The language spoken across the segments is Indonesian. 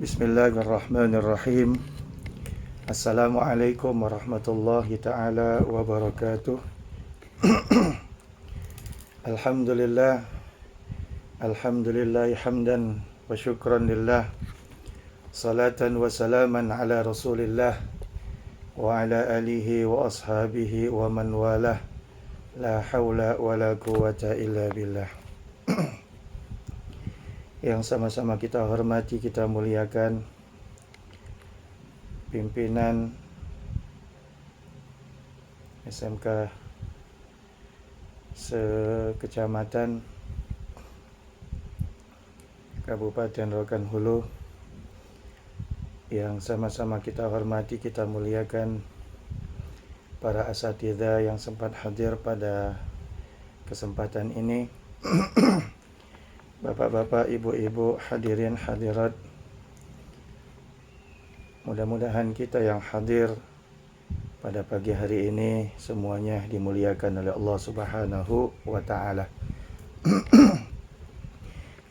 Bismillahirrahmanirrahim. Assalamualaikum warahmatullahi taala wabarakatuh. Alhamdulillah. Alhamdulillah hamdan wa syukran lillah. Salatan wa salaman ala Rasulillah wa ala alihi wa ashabihi wa man walah. La haula wa la quwata illa billah. Yang sama-sama kita hormati, kita muliakan pimpinan SMK sekecamatan Kabupaten Rokan Hulu, yang sama-sama kita hormati, kita muliakan para asatidzah yang sempat hadir pada kesempatan ini. Bapak-bapak, ibu-ibu, hadirin hadirat, mudah-mudahan kita yang hadir pada pagi hari ini semuanya dimuliakan oleh Allah Subhanahu wa taala.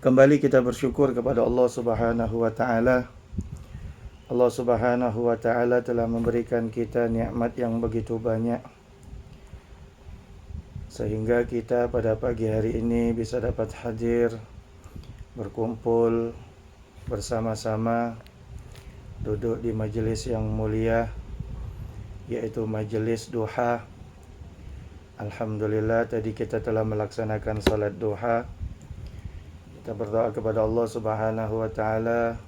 Kembali kita bersyukur kepada Allah Subhanahu wa taala. Allah Subhanahu wa taala telah memberikan kita nikmat yang begitu banyak, sehingga kita pada pagi hari ini bisa dapat hadir, berkumpul bersama-sama, duduk di majelis yang mulia, yaitu majelis duha. Alhamdulillah, tadi kita telah melaksanakan salat duha. Kita berdoa kepada Allah Subhanahu wa taala,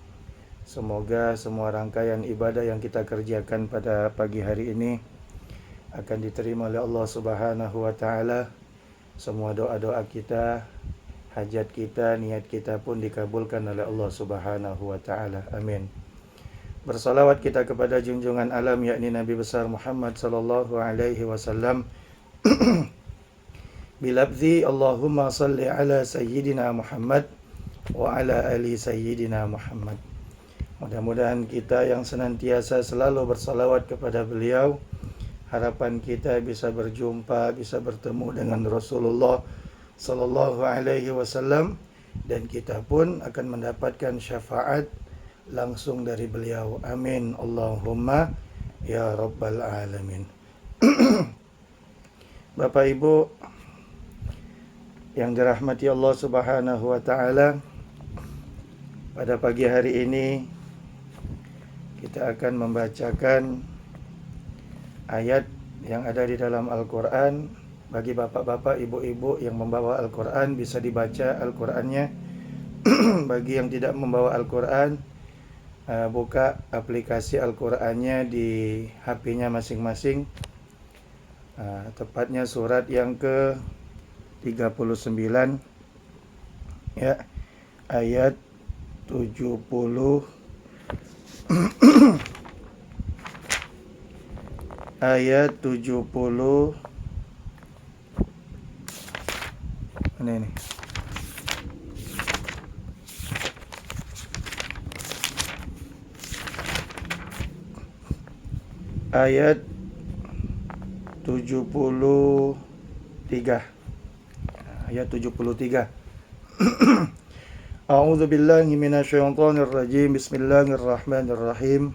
semoga semua rangkaian ibadah yang kita kerjakan pada pagi hari ini akan diterima oleh Allah Subhanahu wa taala. Semua doa-doa kita, hajat kita, niat kita pun dikabulkan oleh Allah Subhanahu wa taala. Amin. Bersalawat kita kepada junjungan alam, yakni Nabi besar Muhammad sallallahu alaihi wasallam. Bilabzi Allahumma salli ala sayyidina Muhammad wa ala ali sayyidina Muhammad. Mudah-mudahan kita yang senantiasa selalu bersalawat kepada beliau, harapan kita bisa berjumpa, bisa bertemu dengan Rasulullah sallallahu alaihi wasallam, dan kita pun akan mendapatkan syafaat langsung dari beliau. Amin Allahumma ya rabbal alamin. Bapak Ibu yang dirahmati Allah Subhanahu wa taala, pada pagi hari ini kita akan membacakan ayat yang ada di dalam Al-Quran. Bagi bapak-bapak, ibu-ibu yang membawa Al-Quran, bisa dibaca Al-Qurannya. Bagi yang tidak membawa Al-Quran, buka aplikasi Al-Qurannya di HP-nya masing-masing. Tepatnya surat yang ke-39, ya, ayat 70 ayat 70. Ini ayat 73. Ayat 73. A'udzu billahi minasyaitonir rajim. Bismillahirrahmanirrahim.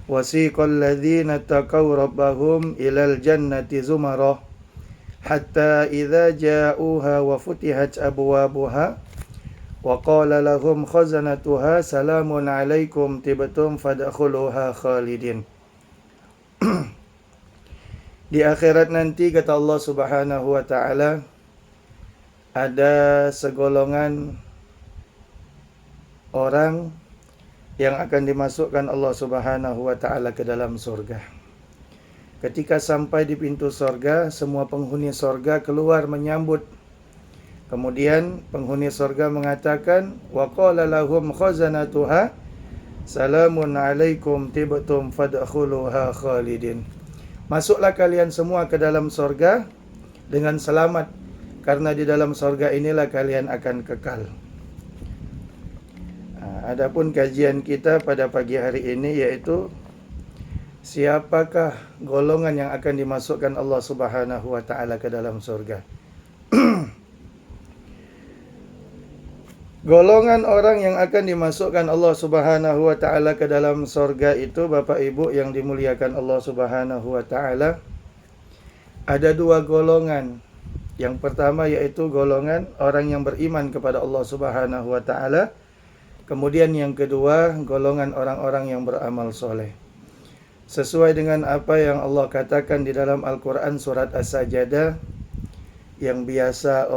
Wasiqal ladzina taqaw rabbahum ilal jannati zumarah hatta idza ja'uha wa futihat abwabuha wa qala lahum khazanatuha salamun alaikum tibtum fadkhuluha khalidin. Di akhirat nanti, kata Allah Subhanahu wa taala, ada segolongan orang yang akan dimasukkan Allah Subhanahu wa taala ke dalam surga. Ketika sampai di pintu surga, semua penghuni surga keluar menyambut. Kemudian penghuni surga mengatakan, wa qala lahum khazanatuha salamun alaikum tibtum fadkhuluha khalidin. Masuklah kalian semua ke dalam surga dengan selamat, karena di dalam surga inilah kalian akan kekal. Adapun kajian kita pada pagi hari ini yaitu siapakah golongan yang akan dimasukkan Allah Subhanahu wa taala ke dalam surga. Golongan orang yang akan dimasukkan Allah Subhanahu wa taala ke dalam sorga itu, Bapak Ibu yang dimuliakan Allah Subhanahu wa taala, ada dua golongan. Yang pertama yaitu golongan orang yang beriman kepada Allah Subhanahu wa taala. Kemudian yang kedua, golongan orang-orang yang beramal soleh. Sesuai dengan apa yang Allah katakan di dalam Al-Quran surat As-Sajdah, yang biasa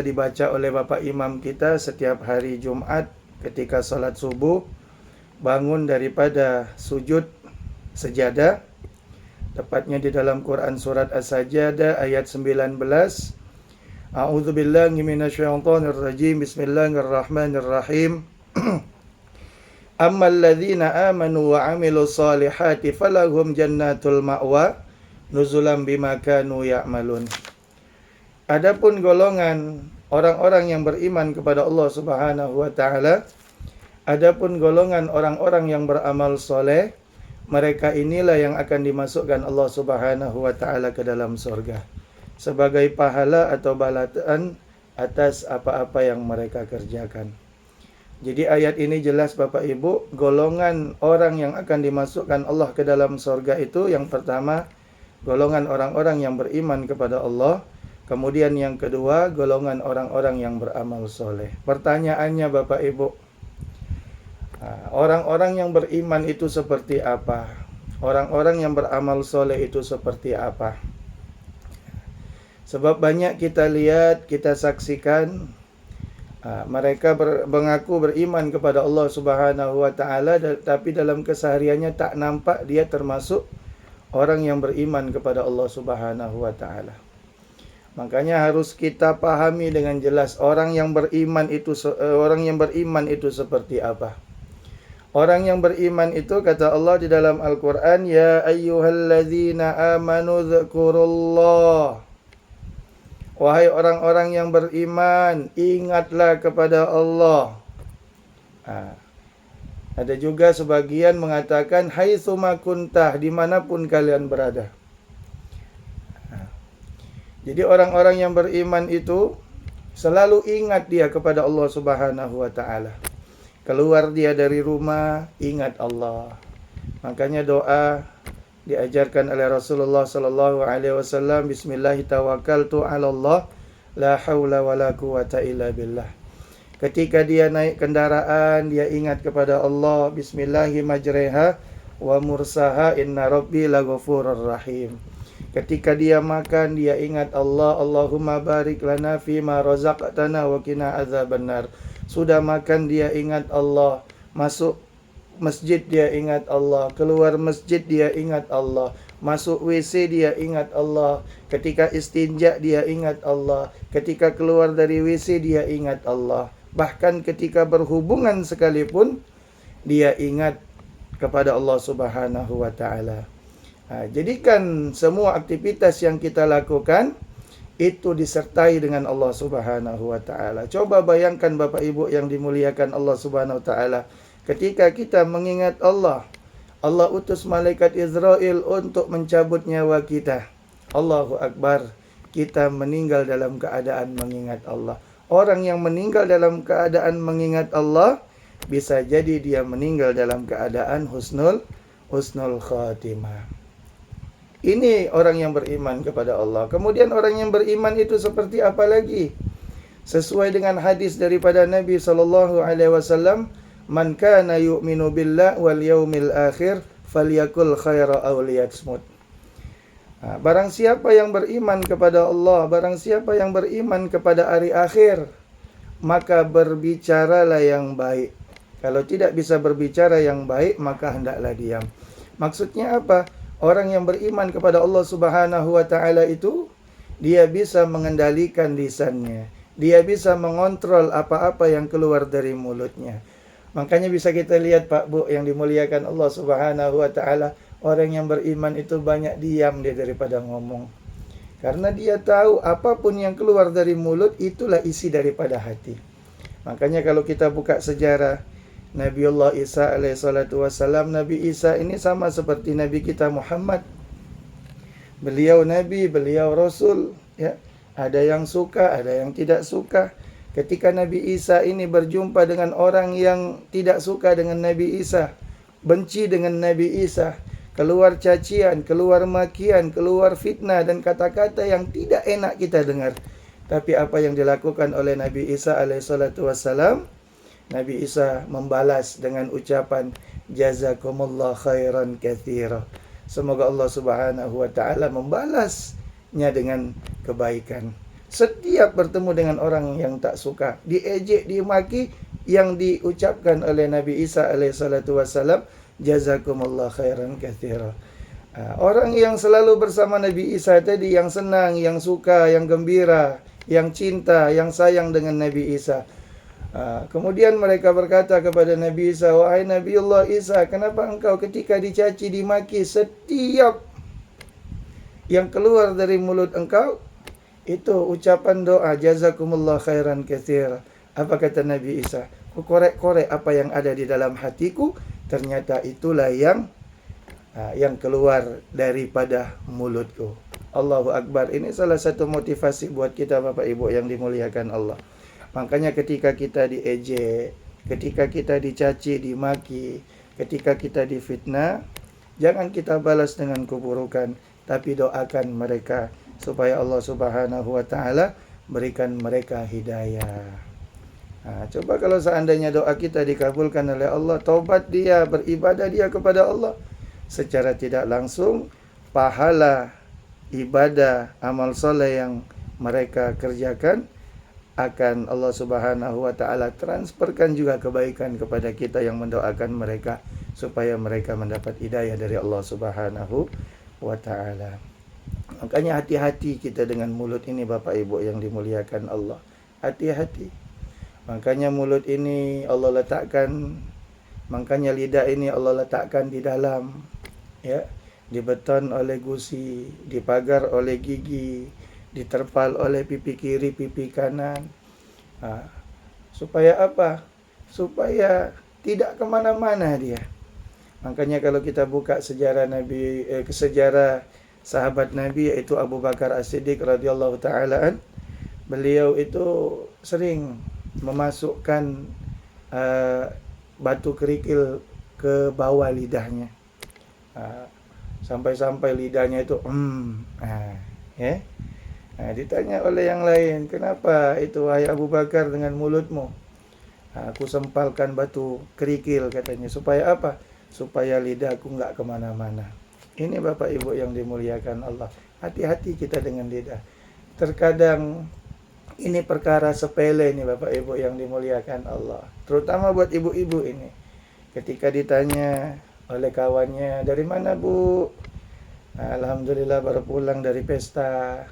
dibaca oleh Bapak Imam kita setiap hari Jumat ketika salat subuh, bangun daripada sujud sejadah, tepatnya di dalam Quran surat As-Sajdah ayat 19. A'udzubillahi minasyaitonirrajim. Bismillahirrahmanirrahim. Ammal ladzina amanu wa 'amilus solihati falahum jannatul ma'wa nuzulan bima kanu ya'malun. Adapun golongan orang-orang yang beriman kepada Allah Subhanahu wa taala, adapun golongan orang-orang yang beramal soleh, mereka inilah yang akan dimasukkan Allah Subhanahu wa taala ke dalam surga sebagai pahala atau balasan atas apa-apa yang mereka kerjakan. Jadi ayat ini jelas Bapak Ibu, golongan orang yang akan dimasukkan Allah ke dalam surga itu yang pertama, golongan orang-orang yang beriman kepada Allah. Kemudian yang kedua, golongan orang-orang yang beramal soleh. Pertanyaannya Bapak Ibu, orang-orang yang beriman itu seperti apa? Orang-orang yang beramal soleh itu seperti apa? Sebab banyak kita lihat, kita saksikan, mereka mengaku beriman kepada Allah Subhanahu wa taala, tapi dalam kesehariannya tak nampak dia termasuk orang yang beriman kepada Allah Subhanahu wa taala. Makanya harus kita pahami dengan jelas orang yang beriman itu seperti apa. Orang yang beriman itu, kata Allah di dalam Al-Quran, ya ayyuhalladzina amanu dzkurullah. Wahai orang-orang yang beriman, ingatlah kepada Allah. Ada juga sebagian mengatakan haitsuma kuntah, dimanapun kalian berada. Jadi orang-orang yang beriman itu selalu ingat dia kepada Allah Subhanahu wa taala. Keluar dia dari rumah, ingat Allah. Makanya doa diajarkan oleh Rasulullah sallallahu alaihi wasallam, bismillahi tawakkaltu 'ala Allah, la haula wala quwata illa billah. Ketika dia naik kendaraan, dia ingat kepada Allah, bismillahi majreha wa mursaha, inna rabbi laghafurur rahim. Ketika dia makan, dia ingat Allah, Allahumma barik lana fima razaqtana wa qina adzabannar. Sudah makan dia ingat Allah, masuk masjid dia ingat Allah, keluar masjid dia ingat Allah, masuk WC dia ingat Allah, ketika istinja dia ingat Allah, ketika keluar dari WC dia ingat Allah, bahkan ketika berhubungan sekalipun dia ingat kepada Allah Subhanahu wa taala. Jadikan semua aktivitas yang kita lakukan itu disertai dengan Allah Subhanahu wa taala. Coba bayangkan Bapak Ibu yang dimuliakan Allah Subhanahu wa taala, ketika kita mengingat Allah, Allah utus malaikat Israel untuk mencabut nyawa kita. Allahu Akbar, kita meninggal dalam keadaan mengingat Allah. Orang yang meninggal dalam keadaan mengingat Allah, bisa jadi dia meninggal dalam keadaan husnul khatimah. Ini orang yang beriman kepada Allah. Kemudian orang yang beriman itu seperti apa lagi? Sesuai dengan hadis daripada Nabi SAW, man kana yu'minu billah wal yaumil akhir falyakul khaira aw liyasmut. Barang siapa yang beriman kepada Allah, barang siapa yang beriman kepada hari akhir, maka berbicaralah yang baik. Kalau tidak bisa berbicara yang baik, maka hendaklah diam. Maksudnya apa? Orang yang beriman kepada Allah Subhanahu wa taala itu, dia bisa mengendalikan lisannya. Dia bisa mengontrol apa-apa yang keluar dari mulutnya. Makanya bisa kita lihat Pak Bu yang dimuliakan Allah Subhanahu wa taala, orang yang beriman itu banyak diam dia daripada ngomong. Karena dia tahu apapun yang keluar dari mulut itulah isi daripada hati. Makanya kalau kita buka sejarah Nabiullah Isa alaihissalatu wassalam, Nabi Isa ini sama seperti Nabi kita Muhammad. Beliau Nabi, beliau Rasul, ya. Ada yang suka, ada yang tidak suka. Ketika Nabi Isa ini berjumpa dengan orang yang tidak suka dengan Nabi Isa, benci dengan Nabi Isa, keluar cacian, keluar makian, keluar fitnah dan kata-kata yang tidak enak kita dengar. Tapi apa yang dilakukan oleh Nabi Isa alaihissalatu wassalam, Nabi Isa membalas dengan ucapan jazakumullah khairan katsira. Semoga Allah Subhanahu wa taala membalasnya dengan kebaikan. Setiap bertemu dengan orang yang tak suka, diejek, dimaki, yang diucapkan oleh Nabi Isa alaihissalatu wassalam, jazakumullah khairan katsira. Orang yang selalu bersama Nabi Isa tadi, yang senang, yang suka, yang gembira, yang cinta, yang sayang dengan Nabi Isa. Kemudian mereka berkata kepada Nabi Isa, wahai Nabiullah Isa, kenapa engkau ketika dicaci, dimaki, setiap yang keluar dari mulut engkau itu ucapan doa jazakumullah khairan katsira. Apa kata Nabi Isa? Korek-korek apa yang ada di dalam hatiku, ternyata itulah yang keluar daripada mulutku. Allahu Akbar. Ini salah satu motivasi buat kita Bapak Ibu yang dimuliakan Allah. Makanya ketika kita diejek, ketika kita dicaci, dimaki, ketika kita difitnah, jangan kita balas dengan keburukan, tapi doakan mereka supaya Allah Subhanahu wa taala berikan mereka hidayah. Coba kalau seandainya doa kita dikabulkan oleh Allah, taubat dia, beribadah dia kepada Allah, secara tidak langsung pahala ibadah, amal soleh yang mereka kerjakan akan Allah Subhanahu wa taala transferkan juga kebaikan kepada kita yang mendoakan mereka supaya mereka mendapat hidayah dari Allah Subhanahu wa taala. Makanya hati-hati kita dengan mulut ini Bapak Ibu yang dimuliakan Allah. Hati-hati. Makanya mulut ini Allah letakkan, makanya lidah ini Allah letakkan di dalam, ya, dibeton oleh gusi, dipagar oleh gigi, diterpal oleh pipi kiri, pipi kanan. Supaya apa? Supaya tidak kemana-mana dia. Makanya kalau kita buka sejarah Nabi, sejarah sahabat Nabi, yaitu Abu Bakar As-Siddiq radhiyallahu ta'ala, beliau itu sering memasukkan batu kerikil ke bawah lidahnya, sampai-sampai lidahnya itu ya. Ditanya oleh yang lain, kenapa itu wahai Abu Bakar dengan mulutmu? Aku sempalkan batu kerikil katanya. Supaya apa? Supaya lidahku enggak kemana-mana. Ini Bapak Ibu yang dimuliakan Allah. Hati-hati kita dengan lidah. Terkadang ini perkara sepele ini Bapak Ibu yang dimuliakan Allah. Terutama buat ibu-ibu ini. Ketika ditanya oleh kawannya, dari mana Bu? Alhamdulillah baru pulang dari pesta.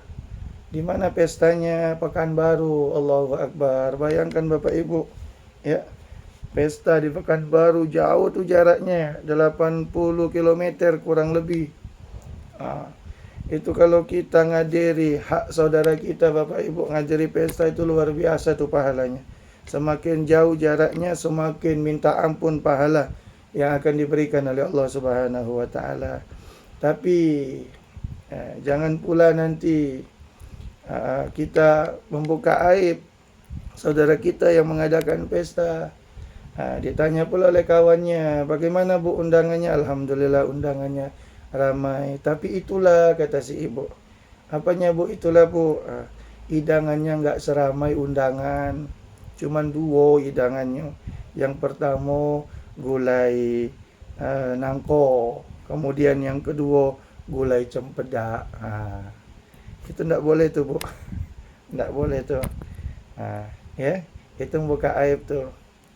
Di mana pestanya? Pekanbaru. Allahu Akbar. Bayangkan Bapak Ibu, ya. Pesta di Pekanbaru, jauh tuh jaraknya, 80 km kurang lebih. Itu kalau kita ngadiri hak saudara kita Bapak Ibu, ngadiri pesta itu luar biasa tuh pahalanya. Semakin jauh jaraknya, semakin minta ampun pahala yang akan diberikan oleh Allah Subhanahu wa taala. Tapi jangan pula nanti kita membuka aib saudara kita yang mengadakan pesta. Ditanya pula oleh kawannya, bagaimana Bu undangannya? Alhamdulillah undangannya ramai. Tapi itulah, kata si ibu. Apanya Bu? Itulah Bu, hidangannya enggak seramai undangan. Cuman 2 hidangannya. Yang pertama gulai nangko. Kemudian yang kedua gulai cempedak. Itu enggak boleh tuh Bu. Enggak boleh tuh. Ya, itu membuka aib tuh.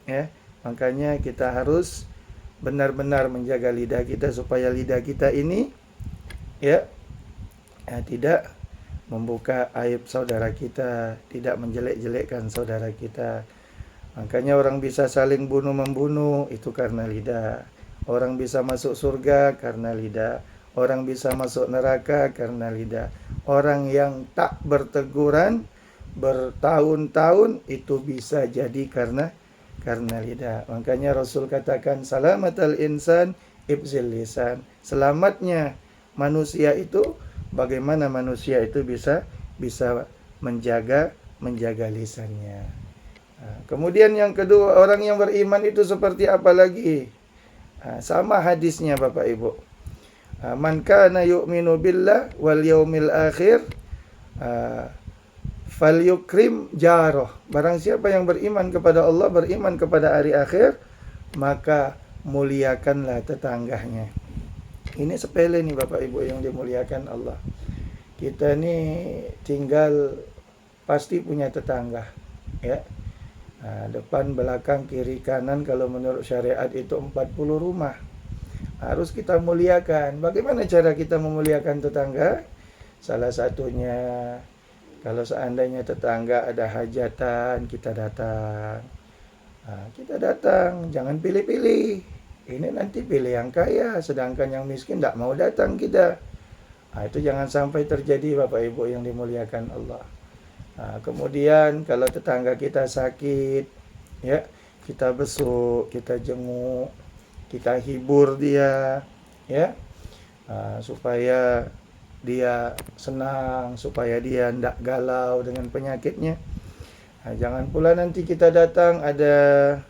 Ya. Makanya kita harus benar-benar menjaga lidah kita supaya lidah kita ini tidak membuka aib saudara kita, tidak menjelek-jelekkan saudara kita. Makanya orang bisa saling bunuh-membunuh itu karena lidah. Orang bisa masuk surga karena lidah. Orang bisa masuk neraka karena lidah. Orang yang tak berteguran bertahun-tahun itu bisa jadi karena lidah. Makanya Rasul katakan salamatal insan ibzil lisan. Selamatnya manusia itu bagaimana manusia itu bisa menjaga lisannya. Kemudian yang kedua, orang yang beriman itu seperti apa lagi? Sama hadisnya Bapak Ibu. Man kana yu'minu billah wal yaumil akhir falyukrim jaroh. Barang siapa yang beriman kepada Allah, beriman kepada hari akhir, maka muliakanlah tetangganya. Ini sepele nih Bapak Ibu yang dimuliakan Allah. Kita nih tinggal pasti punya tetangga, ya. Depan, belakang, kiri, kanan, kalau menurut syariat itu 40 rumah. Harus kita muliakan. Bagaimana cara kita memuliakan tetangga? Salah satunya, kalau seandainya tetangga ada hajatan, kita datang. Kita datang, jangan pilih-pilih. Ini nanti pilih yang kaya, sedangkan yang miskin tidak mau datang kita. Itu jangan sampai terjadi Bapak Ibu yang dimuliakan Allah. Kemudian kalau tetangga kita sakit, ya, kita besuk, kita jenguk, kita hibur dia, ya, supaya dia senang, supaya dia tidak galau dengan penyakitnya. Jangan pula nanti kita datang ada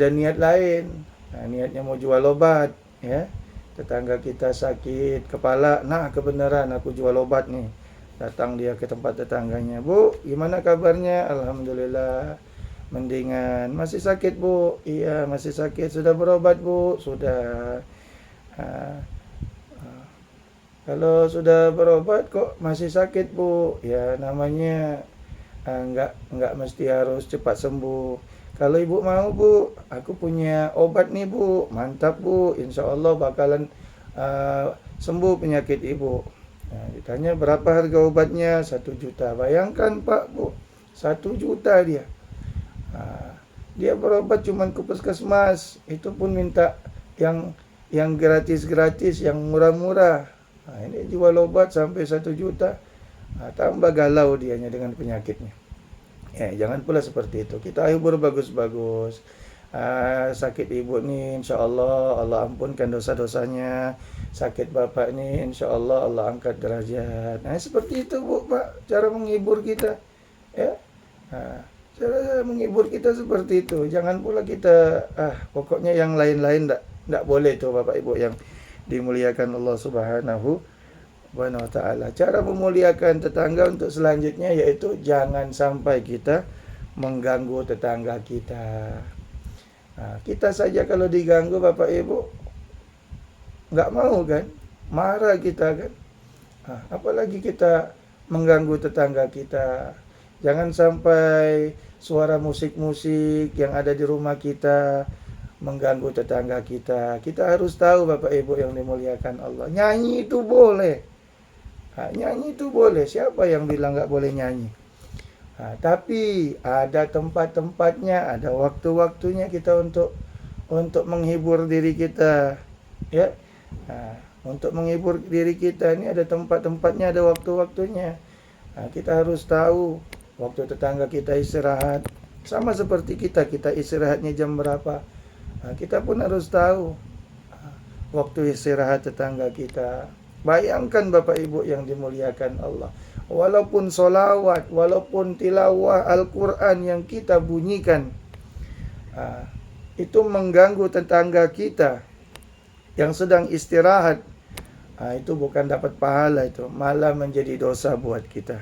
niat lain, niatnya mau jual obat, ya. Tetangga kita sakit kepala, nah kebenaran aku jual obat nih. Datang dia ke tempat tetangganya, Bu, gimana kabarnya? Alhamdulillah, mendingan. Masih sakit, Bu? Iya, masih sakit. Sudah berobat, Bu? Sudah. Kalau sudah berobat kok masih sakit, Bu? Ya, namanya enggak mesti harus cepat sembuh. Kalau Ibu mau, Bu, aku punya obat nih, Bu. Mantap, Bu. Insya Allah bakalan sembuh penyakit Ibu. Ditanya berapa harga obatnya? 1 juta. Bayangkan Pak, Bu, 1 juta dia. Dia berobat cuman ke puskesmas. Itu pun minta yang gratis-gratis, yang murah-murah. Ini jual obat sampai 1 juta. Tambah galau dianya dengan penyakitnya. Jangan pula seperti itu. Kita hibur bagus-bagus. Sakit ibu nih, insya Allah Allah ampunkan dosa-dosanya. Sakit bapak nih, insya Allah Allah angkat derajat. Seperti itu Bu, Pak, cara menghibur kita, ya. Cara menghibur kita seperti itu. Jangan pula kita pokoknya yang lain-lain tidak boleh tuh Bapak Ibu yang dimuliakan Allah Subhanahu wa ta'ala. Cara memuliakan tetangga untuk selanjutnya yaitu jangan sampai kita mengganggu tetangga kita. Kita saja kalau diganggu Bapak Ibu nggak mau kan, marah kita kan. Apalagi kita mengganggu tetangga kita. Jangan sampai suara musik-musik yang ada di rumah kita mengganggu tetangga kita. Kita harus tahu Bapak Ibu yang dimuliakan Allah, nyanyi itu boleh. Nyanyi itu boleh. Siapa yang bilang nggak boleh nyanyi? Tapi ada tempat-tempatnya, ada waktu-waktunya kita untuk menghibur diri kita, ya. Untuk menghibur diri kita ini ada tempat-tempatnya, ada waktu-waktunya. Kita harus tahu waktu tetangga kita istirahat. Sama seperti kita istirahatnya jam berapa. Kita pun harus tahu waktu istirahat tetangga kita. Bayangkan Bapak Ibu yang dimuliakan Allah, walaupun solawat, walaupun tilawah Al-Quran yang kita bunyikan, itu mengganggu tetangga kita yang sedang istirahat, itu bukan dapat pahala, itu malah menjadi dosa buat kita.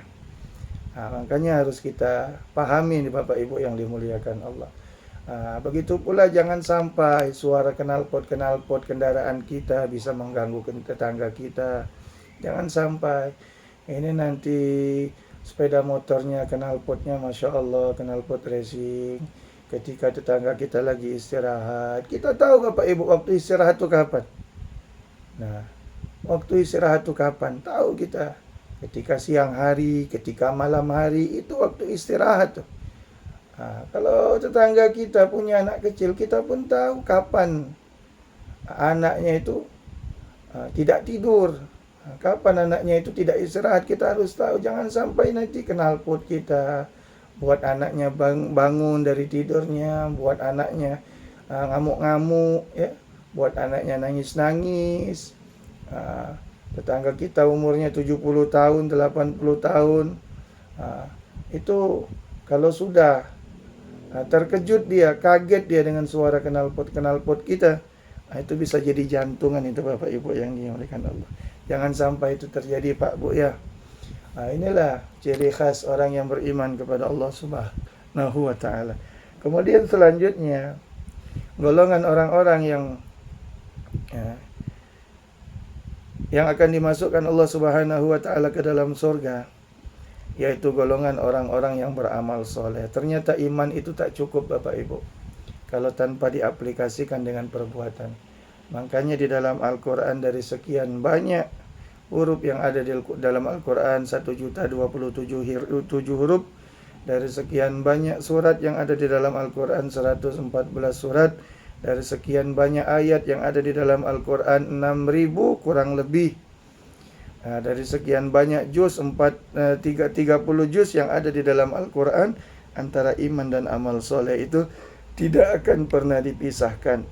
Makanya harus kita pahami nih Bapak Ibu yang dimuliakan Allah. Begitu pula jangan sampai suara knalpot kendaraan kita bisa mengganggu tetangga kita. Jangan sampai. Ini nanti sepeda motornya knalpotnya Masya Allah, knalpot racing. Ketika tetangga kita lagi istirahat, kita tahu Bapak Ibu waktu istirahat itu kapan. Nah, waktu istirahat itu kapan? Tahu kita. Ketika siang hari, ketika malam hari, itu waktu istirahat tuh. Kalau tetangga kita punya anak kecil, kita pun tahu kapan anaknya itu tidak tidur, kapan anaknya itu tidak istirahat. Kita harus tahu, jangan sampai nanti knalpot kita buat anaknya bangun dari tidurnya, buat anaknya ngamuk-ngamuk, ya, buat anaknya nangis-nangis. Tetangga kita umurnya 70 tahun, 80 tahun, itu kalau sudah Terkejut dia, kaget dia dengan suara knalpot kita. Itu bisa jadi jantungan itu Bapak Ibu yang dimuliakan Allah. Jangan sampai itu terjadi Pak Bu ya. Inilah ciri khas orang yang beriman kepada Allah Subhanahu wa ta'ala. Kemudian selanjutnya, golongan orang-orang yang akan dimasukkan Allah Subhanahu wa ta'ala ke dalam surga, yaitu golongan orang-orang yang beramal soleh. Ternyata iman itu tak cukup Bapak Ibu kalau tanpa diaplikasikan dengan perbuatan. Makanya di dalam Al-Quran dari sekian banyak huruf yang ada di dalam Al-Quran, 1.027.000 huruf, dari sekian banyak surat yang ada di dalam Al-Quran, 114 surat, dari sekian banyak ayat yang ada di dalam Al-Quran, 6.000 kurang lebih. Dari sekian banyak juz, 30 juz yang ada di dalam Al-Quran, antara iman dan amal soleh itu tidak akan pernah dipisahkan.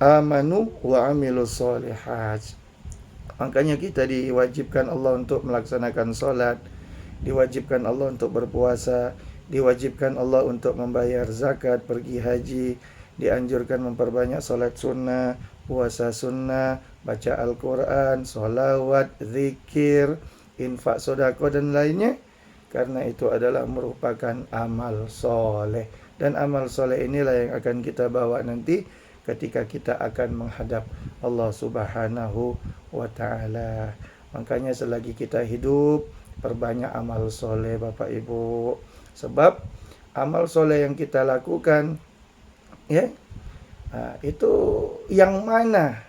Amanu wa amilus solihat. Makanya kita diwajibkan Allah untuk melaksanakan sholat, diwajibkan Allah untuk berpuasa, diwajibkan Allah untuk membayar zakat, pergi haji, dianjurkan memperbanyak sholat sunnah, puasa sunnah, baca Al-Quran, sholawat, zikir, infak, sodako, dan lainnya. Karena itu adalah merupakan amal soleh. Dan amal soleh inilah yang akan kita bawa nanti ketika kita akan menghadap Allah Subhanahu wa ta'ala. Makanya selagi kita hidup, perbanyak amal soleh Bapak Ibu. Sebab amal soleh yang kita lakukan, itu yang mana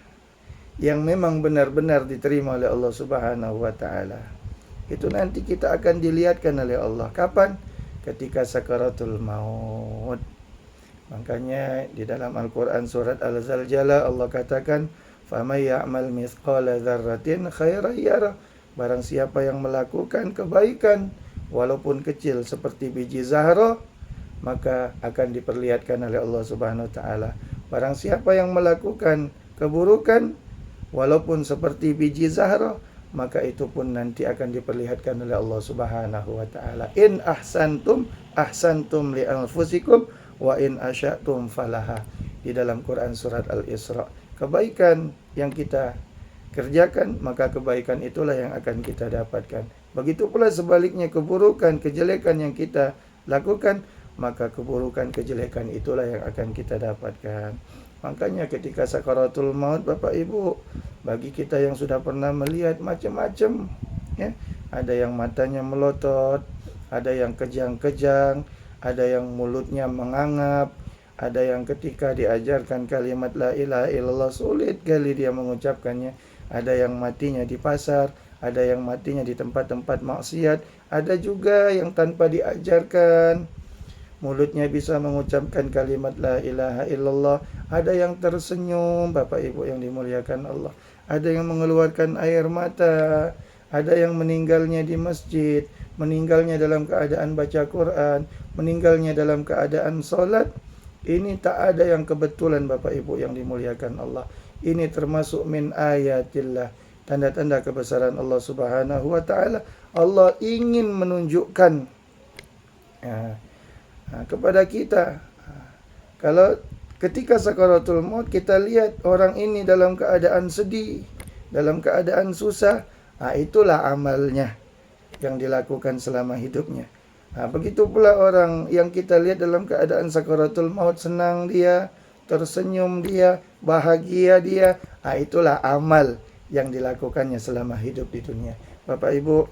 yang memang benar-benar diterima oleh Allah Subhanahu wa ta'ala. Itu nanti kita akan dilihatkan oleh Allah. Kapan? Ketika sakaratul maut. Makanya di dalam Al-Quran surat Al-Zalzalah Allah katakan, "Faman ya'mal mithqala dzarratin khairan yarah." Barang siapa yang melakukan kebaikan walaupun kecil seperti biji zahra, maka akan diperlihatkan oleh Allah Subhanahu wa taala. Barang siapa yang melakukan keburukan walaupun seperti biji zahra, maka itu pun nanti akan diperlihatkan oleh Allah Subhanahu wa taala. In ahsantum ahsantum li anfusikum wa in asyatum falaha. Di dalam Quran surat Al-Isra. Kebaikan yang kita kerjakan, maka kebaikan itulah yang akan kita dapatkan. Begitu pula sebaliknya, keburukan, kejelekan yang kita lakukan, maka keburukan, kejelekan itulah yang akan kita dapatkan. Makanya ketika sakaratul maut Bapak Ibu, bagi kita yang sudah pernah melihat macam-macam, ada yang matanya melotot, ada yang kejang-kejang, ada yang mulutnya mengangap, ada yang ketika diajarkan kalimat la ilaha illallah sulit kali dia mengucapkannya, ada yang matinya di pasar, ada yang matinya di tempat-tempat maksiat, ada juga yang tanpa diajarkan mulutnya bisa mengucapkan kalimat la ilaha illallah, ada yang tersenyum Bapak Ibu yang dimuliakan Allah, ada yang mengeluarkan air mata, ada yang meninggalnya di masjid, meninggalnya dalam keadaan baca Quran, meninggalnya dalam keadaan sholat. Ini tak ada yang kebetulan Bapak Ibu yang dimuliakan Allah. Ini termasuk min ayatillah, tanda-tanda kebesaran Allah Subhanahu wa ta'ala. Allah ingin menunjukkan kepada kita, kalau ketika sakaratul maut kita lihat orang ini dalam keadaan sedih, dalam keadaan susah, itulah amalnya yang dilakukan selama hidupnya. Begitu pula orang yang kita lihat dalam keadaan sakaratul maut, senang dia, tersenyum dia, bahagia dia, itulah amal yang dilakukannya selama hidup di dunia. Bapak Ibu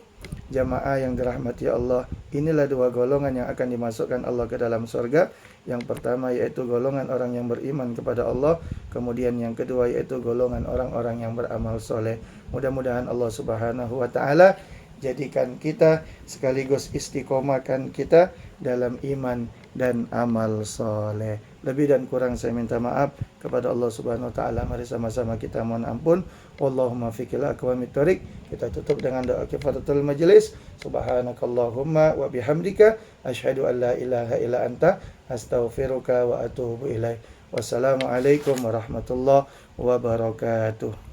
jamaah yang dirahmati Allah, inilah dua golongan yang akan dimasukkan Allah ke dalam surga. Yang pertama yaitu golongan orang yang beriman kepada Allah, kemudian yang kedua yaitu golongan orang-orang yang beramal soleh. Mudah-mudahan Allah Subhanahu wa ta'ala jadikan kita sekaligus istiqomahkan kita dalam iman dan amal soleh. Lebih dan kurang saya minta maaf kepada Allah Subhanahu wa ta'ala. Mari sama-sama kita mohon ampun. Wallahumma fiqil aqwamit thoriq. Kita tutup dengan doa kifaratul majlis. Subhanakallahumma wa bihamdika asyhadu an la ilaha illa anta astaghfiruka wa atubu ilaik. Wassalamualaikum warahmatullahi wabarakatuh.